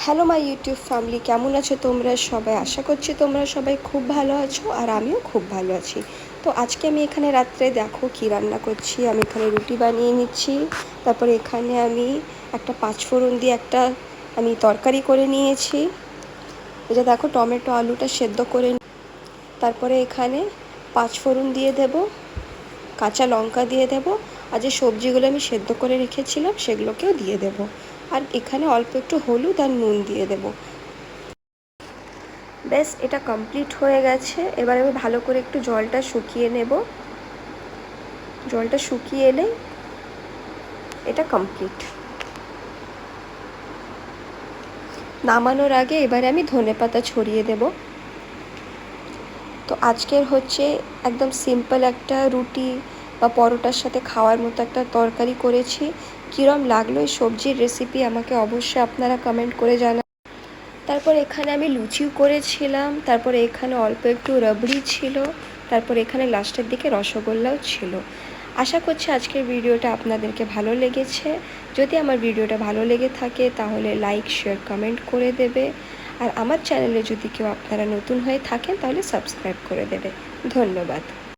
Hello my YouTube family, কেমন আছো তোমরা সবাই? আশা করছি তোমরা সবাই খুব ভালো আছো আর আমিও খুব ভালো আছি। তো আজকে আমি এখানে রাত্রে দেখো কী রান্না করছি। আমি এখানে রুটি বানিয়ে নিচ্ছি। তারপরে এখানে আমি একটা পাঁচফোড়ন দিয়ে আমি তরকারি করে নিয়েছি। এই যে দেখো টমেটো আলুটা সেদ্ধ করে, তারপরে এখানে পাঁচফোড়ন দিয়ে দেব, কাঁচা লঙ্কা দিয়ে দেব, আর যে সবজিগুলো আমি সেদ্ধ করে রেখেছিলাম সেগুলোকেও দিয়ে দেব। আর এখানে অল্প একটু হলুদ আর নুন দিয়ে দেব। ব্যাস, এটা কমপ্লিট হয়ে গেছে। এবার আমি ভালো করে একটু জলটা শুকিয়ে নেব। জলটা শুকিয়ে এলেই এটা কমপ্লিট। নামানোর আগে এবারে আমি ধনেপাতা ছড়িয়ে দেব। তো আজকের হচ্ছে একদম সিম্পল একটা রুটি বা পরোটার সাথে খাওয়ার মতো একটা তরকারি করেছি। কীরম লাগলো এই সবজির রেসিপি আমাকে অবশ্যই আপনারা কমেন্ট করে জানান। তারপর এখানে আমি লুচিও করেছিলাম, তারপরে এখানে অল্প একটু রাবড়ি ছিল, তারপর এখানে লাস্টের দিকে রসগোল্লাও ছিল। আশা করছি আজকের ভিডিওটা আপনাদেরকে ভালো লেগেছে। যদি আমার ভিডিওটা ভালো লেগে থাকে তাহলে লাইক, শেয়ার, কমেন্ট করে দেবে। আর আমার চ্যানেলে যদি কেউ আপনারা নতুন হয়ে থাকেন তাহলে সাবস্ক্রাইব করে দেবে। ধন্যবাদ।